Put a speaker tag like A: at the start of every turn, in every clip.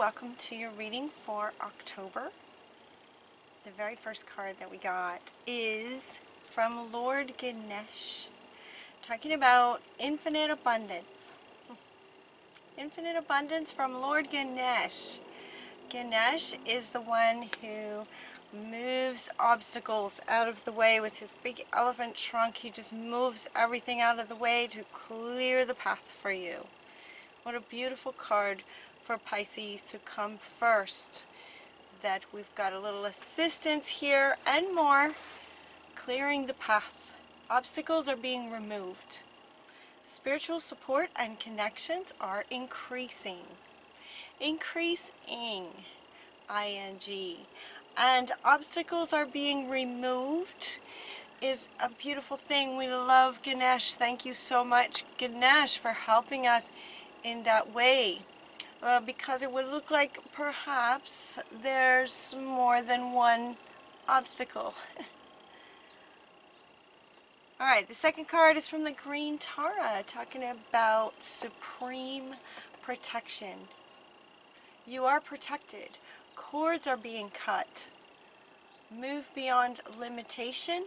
A: welcome to your reading for October. The very first card that we got is from Lord Ganesh, talking about infinite abundance. Infinite abundance from Lord Ganesh. Ganesh is the one who moves obstacles out of the way with his big elephant trunk. He just moves everything out of the way to clear the path for you. What a beautiful card for Pisces to come first. That we've got a little assistance here and more, clearing the path. Obstacles are being removed. Spiritual support and connections are increasing. Increasing, ing. And obstacles are being removed is a beautiful thing. We love Ganesh. Thank you so much, Ganesh, for helping us in that way. Because it would look like perhaps there's more than one obstacle. Alright, the second card is from the Green Tara, talking about supreme protection. You are protected. Cords are being cut. Move beyond limitation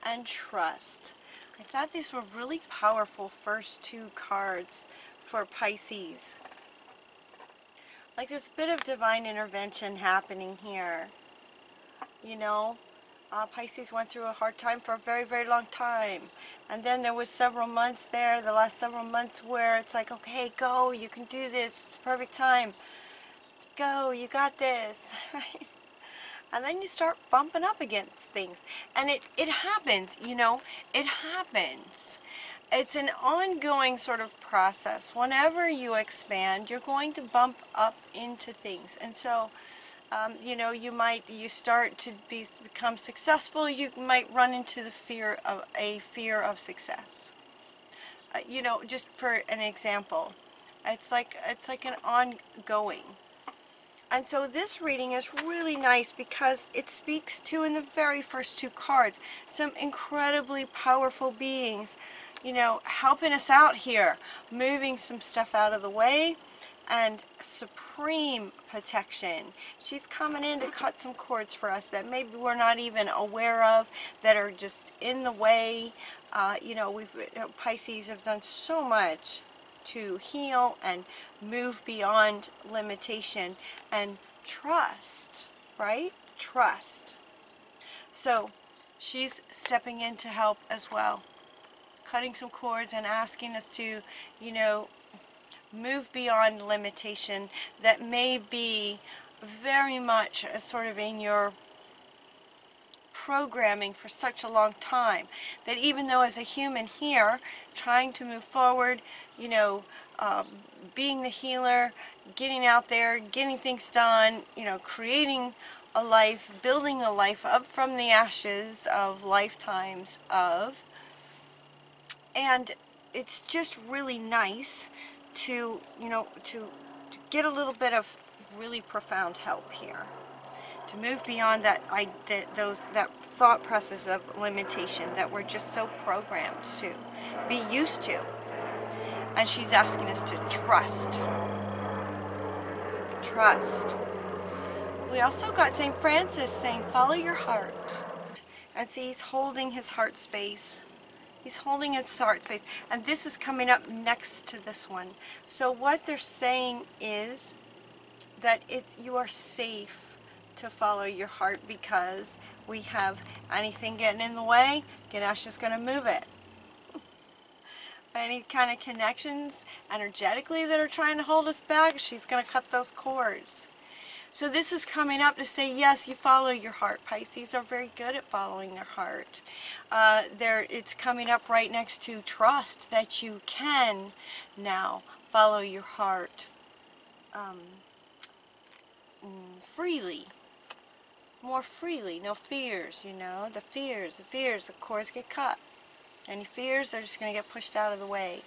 A: and trust. I thought these were really powerful first two cards for Pisces. Like there's a bit of divine intervention happening here. You know, Pisces went through a hard time for a very, very long time. And then there was several months there, the last several months, where it's like, okay, go, you can do this, it's the perfect time. Go, you got this, right? And then you start bumping up against things. And it happens, you know, it happens. It's an ongoing sort of process. Whenever you expand, you're going to bump up into things. And so, you know, you start to become successful, you might run into the fear of success. You know, just for an example, it's like an ongoing. And so this reading is really nice because it speaks to, in the very first two cards, some incredibly powerful beings, you know, helping us out here, moving some stuff out of the way, and supreme protection. She's coming in to cut some cords for us that maybe we're not even aware of, that are just in the way. You know, Pisces have done so much to heal and move beyond limitation and trust, right? Trust. So she's stepping in to help as well, cutting some cords and asking us to, you know, move beyond limitation that may be very much sort of in your programming for such a long time, that even though as a human here trying to move forward, you know, being the healer, getting out there, getting things done, you know, creating a life, building a life up from the ashes of lifetimes of, and it's just really nice to, you know, to get a little bit of really profound help here. To move beyond that thought process of limitation that we're just so programmed to be used to. And she's asking us to trust. Trust. We also got St. Francis saying, follow your heart. And see, he's holding his heart space. He's holding his heart space. And this is coming up next to this one. So what they're saying is that you are safe to follow your heart, because we have anything getting in the way, Ganesh is going to move it. Any kind of connections energetically that are trying to hold us back, she's going to cut those cords. So this is coming up to say, yes, you follow your heart. Pisces are very good at following their heart. It's coming up right next to trust, that you can now follow your heart freely. More freely, no fears, you know, the fears, the cords get cut. Any fears, they're just going to get pushed out of the way.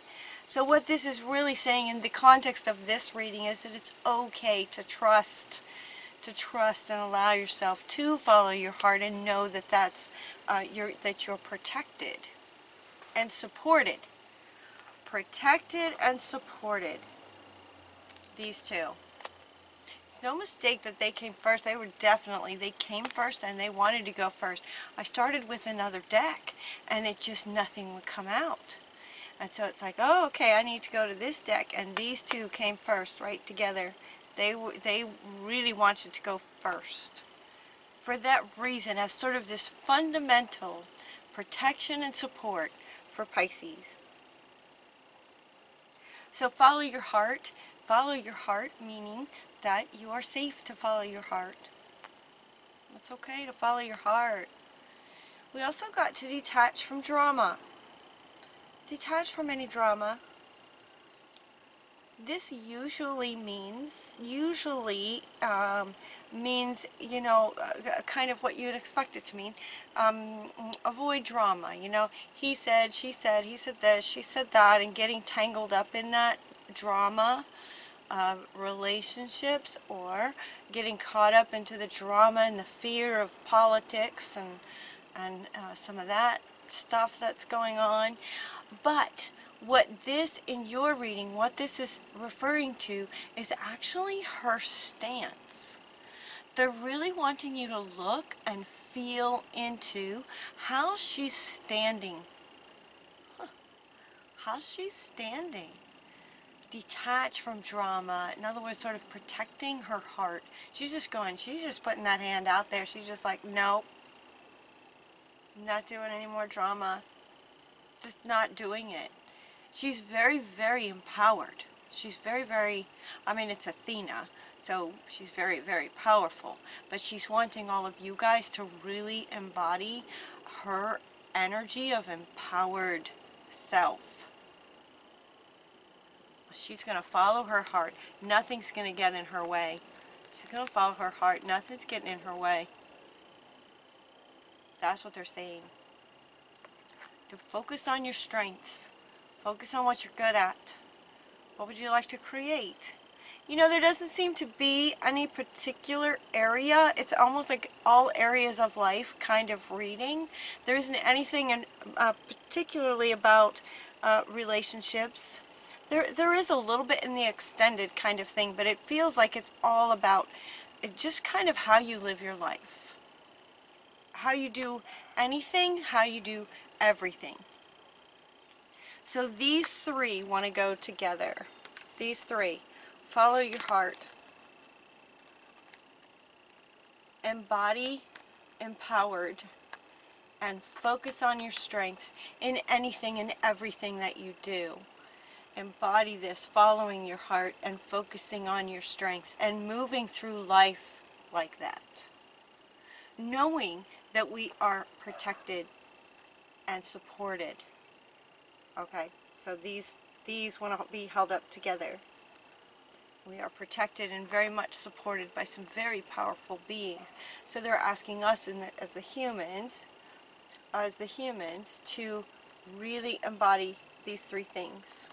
A: So what this is really saying in the context of this reading is that it's okay to trust and allow yourself to follow your heart and know that that you're protected and supported. Protected and supported. These two. It's no mistake that they came first. They came first and they wanted to go first. I started with another deck and it just, nothing would come out. And so it's like, oh, okay, I need to go to this deck, and these two came first, right together. They really wanted to go first. For that reason, as sort of this fundamental protection and support for Pisces. So follow your heart. Follow your heart, meaning that you are safe to follow your heart. It's okay to follow your heart. We also got to detach from drama. Detach from any drama. This usually means, you know, kind of what you'd expect it to mean. Avoid drama, you know. He said, she said, he said this, she said that, and getting tangled up in that drama of relationships, or getting caught up into the drama and the fear of politics and some of that stuff that's going on. But what this, in your reading, what this is referring to is actually her stance. They're really wanting you to look and feel into how she's standing. How she's standing. Detach from drama. In other words, sort of protecting her heart. She's just putting that hand out there. She's just like, nope. Not doing any more drama. Just not doing it. She's very, very empowered. She's very, very, I mean, it's Athena, so she's very, very powerful. But she's wanting all of you guys to really embody her energy of empowered self. She's going to follow her heart. Nothing's going to get in her way. She's going to follow her heart. Nothing's getting in her way. That's what they're saying. To focus on your strengths. Focus on what you're good at. What would you like to create? You know, there doesn't seem to be any particular area. It's almost like all areas of life kind of reading. There isn't anything particularly about relationships. There is a little bit in the extended kind of thing, but it feels like it's all about just kind of how you live your life. How you do anything, how you do everything. So these three want to go together. These three. Follow your heart. Embody empowered. And focus on your strengths in anything and everything that you do. Embody this, following your heart and focusing on your strengths and moving through life like that. Knowing that we are protected and supported. Okay, so these want to be held up together. We are protected and very much supported by some very powerful beings. So they're asking us as the humans, to really embody these three things.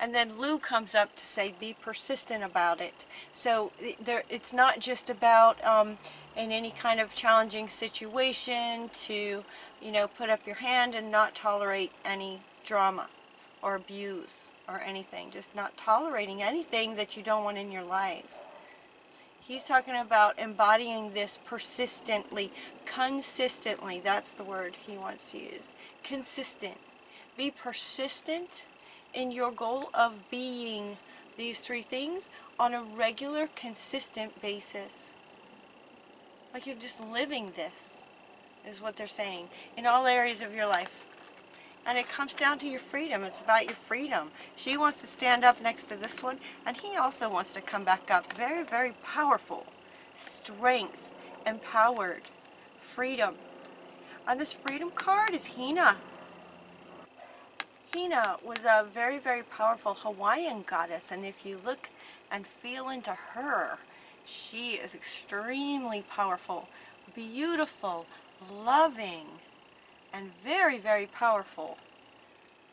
A: And then Lou comes up to say, be persistent about it. So it's not just about in any kind of challenging situation to, you know, put up your hand and not tolerate any drama or abuse or anything. Just not tolerating anything that you don't want in your life. He's talking about embodying this persistently, consistently. That's the word he wants to use. Consistent. Be persistent in your goal of being these three things on a regular, consistent basis. Like you're just living this, is what they're saying, in all areas of your life. And it comes down to your freedom. It's about your freedom. She wants to stand up next to this one, and he also wants to come back up. Very, very powerful. Strength, empowered, freedom. And this freedom card is Hina. Hina was a very, very powerful Hawaiian goddess, and if you look and feel into her, she is extremely powerful, beautiful, loving, and very, very powerful.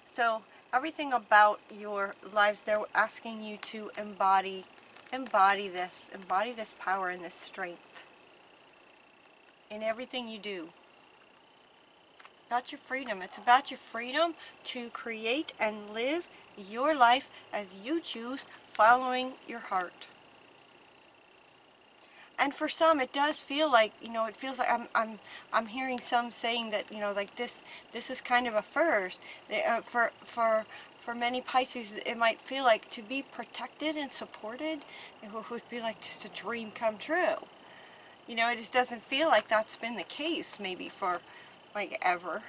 A: So everything about your lives, they're asking you to embody this power and this strength in everything you do. About your freedom. It's about your freedom to create and live your life as you choose, following your heart. And for some, it does feel like, you know, it feels like I'm hearing some saying that, you know, like this is kind of a first. For many Pisces, it might feel like to be protected and supported, it would be like just a dream come true. You know, it just doesn't feel like that's been the case maybe for like ever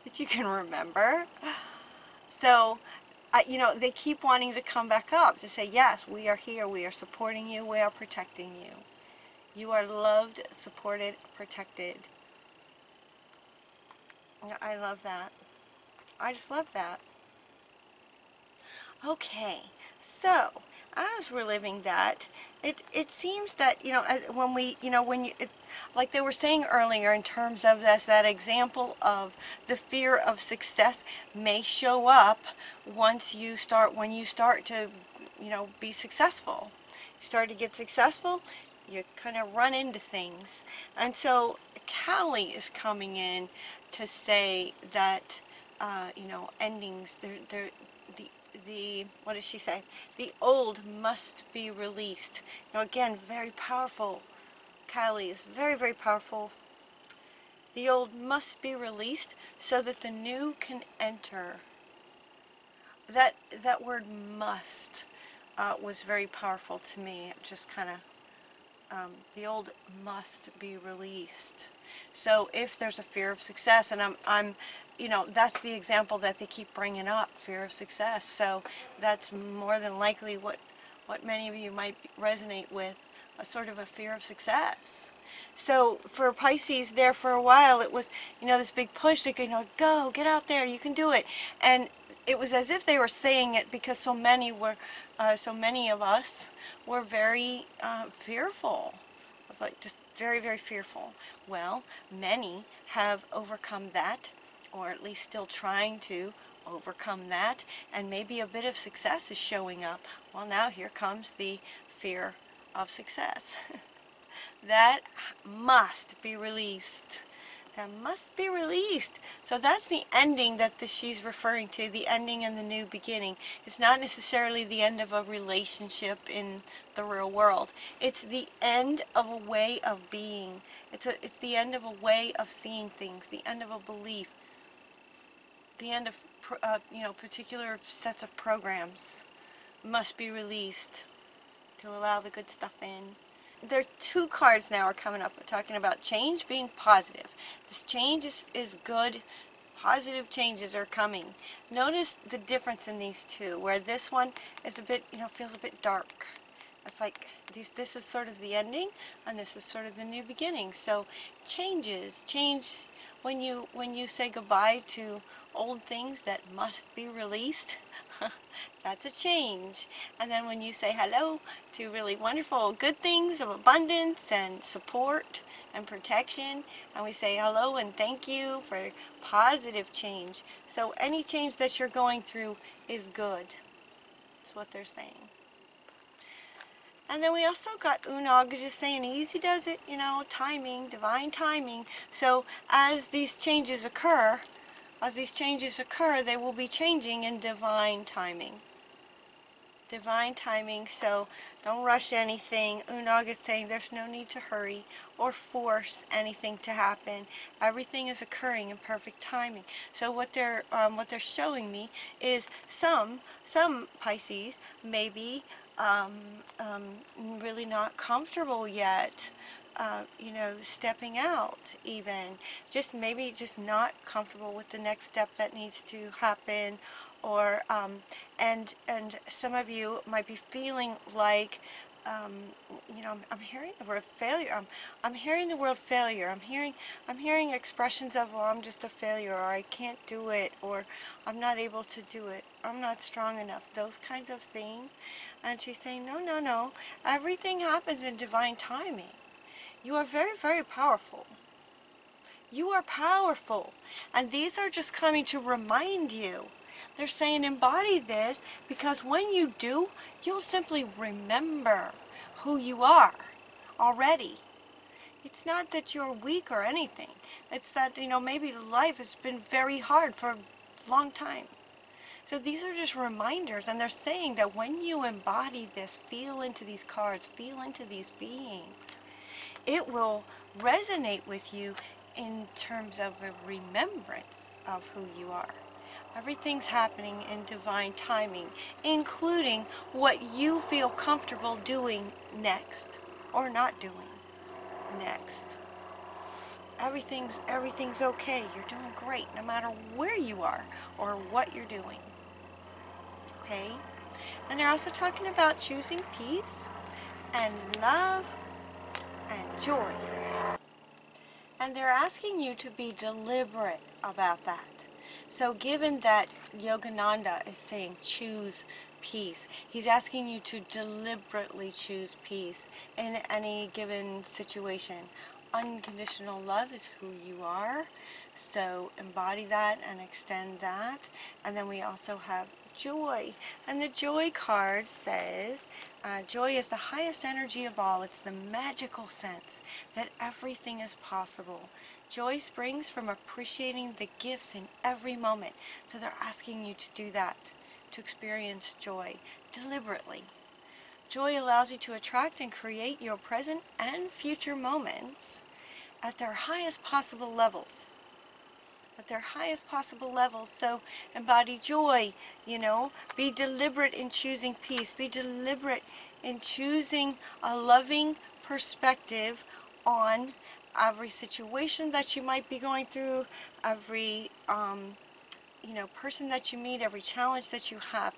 A: that you can remember. So, you know, they keep wanting to come back up to say, yes, we are here, we are supporting you, we are protecting you. You are loved, supported, protected. I love that. I just love that. Okay, so as we're living that, it seems that, you know, when we, you know, when you, like they were saying earlier in terms of this, that example of the fear of success may show up when you start to, you know, be successful. You start to get successful, you kind of run into things. And so Callie is coming in to say that, you know, endings, what does she say? The old must be released. Now again, very powerful. Callie is very, very powerful. The old must be released so that the new can enter. That word must was very powerful to me. It just kind of, the old must be released. So if there's a fear of success, and I'm you know, that's the example that they keep bringing up, fear of success. So that's more than likely what many of you might resonate with, a sort of a fear of success. So for Pisces there for a while, it was, you know, this big push to, you know, go, get out there, you can do it. And it was as if they were saying it because so many of us were very fearful, like just very, very fearful. Well, many have overcome that, or at least still trying to overcome that, and maybe a bit of success is showing up. Well, now here comes the fear of success. That must be released. That must be released. So that's the ending that she's referring to, the ending and the new beginning. It's not necessarily the end of a relationship in the real world. It's the end of a way of being. It's the end of a way of seeing things, the end of a belief, the end of you know, particular sets of programs must be released to allow the good stuff in. There are two cards now are coming up. We're talking about change being positive. This change is good. Positive changes are coming. Notice the difference in these two, where this one is a bit, you know, feels a bit dark. It's like this is sort of the ending, and this is sort of the new beginning. So change when you say goodbye to old things that must be released, that's a change. And then when you say hello to really wonderful good things of abundance and support and protection, and we say hello and thank you for positive change. So any change that you're going through is good. That's what they're saying. And then we also got Unog just saying easy does it, you know, timing, divine timing. So as these changes occur, they will be changing in divine timing. Divine timing, so don't rush anything. Unog is saying there's no need to hurry or force anything to happen. Everything is occurring in perfect timing. So what they're showing me is some Pisces maybe really not comfortable yet, you know, stepping out even. Maybe just not comfortable with the next step that needs to happen, or, and some of you might be feeling like, you know, I'm hearing the word failure. I'm hearing the word failure. I'm hearing expressions of, well, I'm just a failure, or I can't do it, or I'm not able to do it, I'm not strong enough, those kinds of things. And she's saying, no, no, no, everything happens in divine timing. You are very, very powerful. You are powerful. And these are just coming to remind you. They're saying embody this, because when you do, you'll simply remember who you are already. It's not that you're weak or anything. It's that, you know, maybe life has been very hard for a long time. So these are just reminders, and they're saying that when you embody this, feel into these cards, feel into these beings, it will resonate with you in terms of a remembrance of who you are. Everything's happening in divine timing, including what you feel comfortable doing next or not doing next. Everything's okay. You're doing great no matter where you are or what you're doing. Okay? And they're also talking about choosing peace and love and joy. And they're asking you to be deliberate about that. So given that Yogananda is saying choose peace, he's asking you to deliberately choose peace in any given situation. Unconditional love is who you are, so embody that and extend that. And then we also have joy, and the joy card says joy is the highest energy of all. It's the magical sense that everything is possible. Joy springs from appreciating the gifts in every moment. So they're asking you to do that, to experience joy deliberately. Joy allows you to attract and create your present and future moments at their highest possible levels. At their highest possible levels. So embody joy, be deliberate in choosing peace. Be deliberate in choosing a loving perspective on every situation that you might be going through, every person that you meet, every challenge that you have.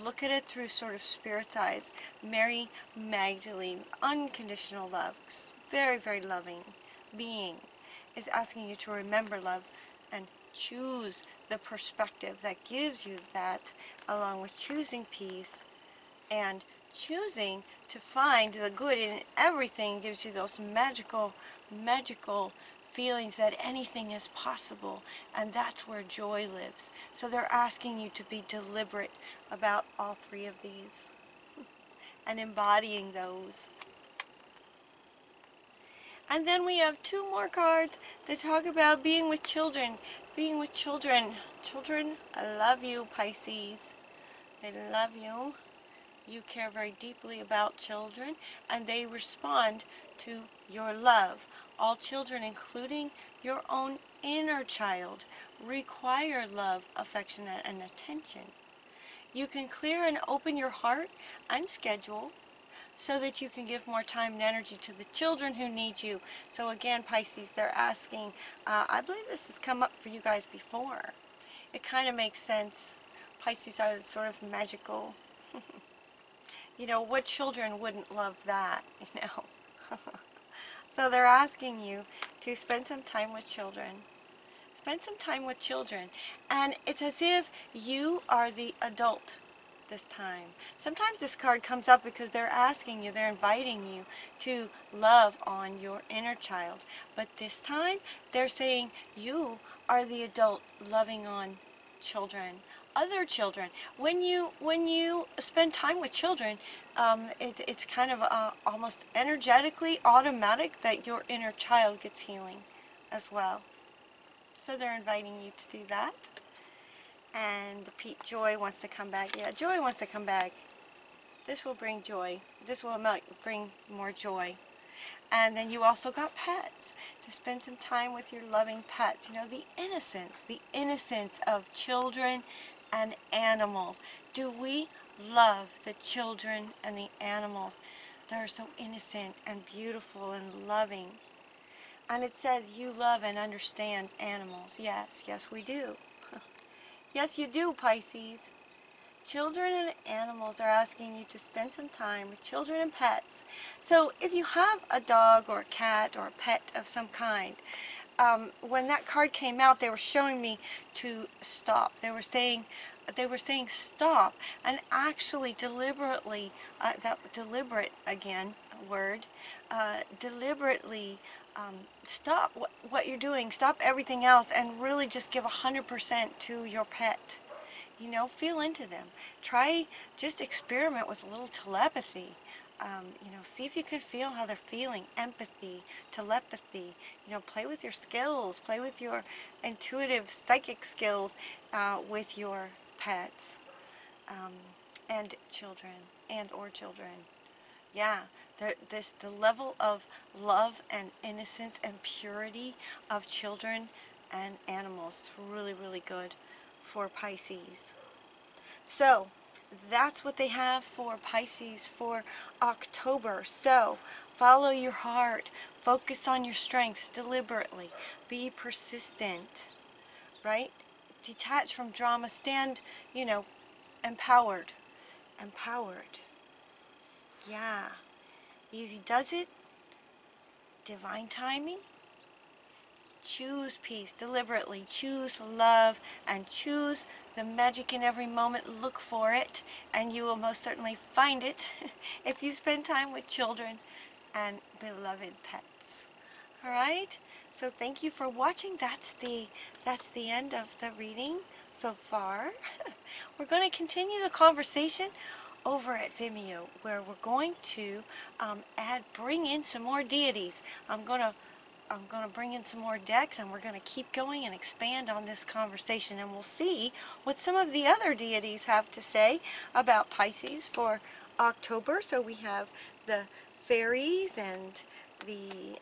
A: Look at it through sort of spirit's eyes. Mary Magdalene, unconditional love, very, very loving being, is asking you to remember love and choose the perspective that gives you that, along with choosing peace and choosing to find the good in everything. Gives you those magical feelings that anything is possible, and that's where joy lives. So they're asking you to be deliberate about all three of these and embodying those. And then we have two more cards that talk about being with children. Being with children. Children love you, Pisces. They love you. You care very deeply about children, and they respond to your love. All children, including your own inner child, require love, affection, and attention. You can clear and open your heart and schedule so that you can give more time and energy to the children who need you. So again, Pisces, they're asking, I believe this has come up for you guys before. It kind of makes sense. Pisces are sort of magical. What children wouldn't love that, So they're asking you to spend some time with children. Spend some time with children. And it's as if you are the adult this time. Sometimes this card comes up because they're asking you, they're inviting you to love on your inner child. But this time, they're saying you are the adult loving on children. Other children. When you spend time with children, it's kind of almost energetically automatic that your inner child gets healing as well. So they're inviting you to do that. And Joy wants to come back. Yeah, Joy wants to come back. This will bring joy. This will bring more joy. And then you also got pets, to spend some time with your loving pets. The innocence of children and animals. Do we love the children and the animals? They're so innocent and beautiful and loving. And it says you love and understand animals. Yes, yes we do. Yes you do, Pisces. Children and animals are asking you to spend some time with children and pets. So if you have a dog or a cat or a pet of some kind, when that card came out, they were showing me to stop. They were saying stop, and actually deliberately, that deliberate again word, deliberately stop what you're doing, stop everything else, and really just give 100% to your pet. Feel into them. Just experiment with a little telepathy. See if you can feel how they're feeling. Empathy, telepathy. Play with your skills. Play with your intuitive, psychic skills with your pets, and children, or children. Yeah, the level of love and innocence and purity of children and animals is really, really good for Pisces. So that's what they have for Pisces for October. So follow your heart, focus on your strengths deliberately, be persistent, right? Detach from drama, stand, empowered. Yeah. Easy does it. Divine timing. Choose peace deliberately. Choose love and choose the magic in every moment. Look for it, and you will most certainly find it if you spend time with children and beloved pets. All right? So thank you for watching. That's the end of the reading so far. We're going to continue the conversation over at Vimeo, where we're going to bring in some more deities. I'm going to bring in some more decks, and we're going to keep going and expand on this conversation, and we'll see what some of the other deities have to say about Pisces for October. So we have the fairies and the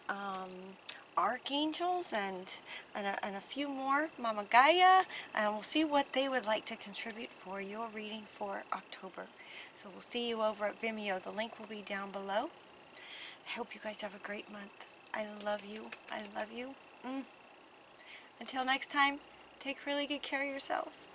A: archangels and a few more, Mama Gaia, and we'll see what they would like to contribute for your reading for October. So we'll see you over at Vimeo. The link will be down below. I hope you guys have a great month. I love you. I love you. Until next time, take really good care of yourselves.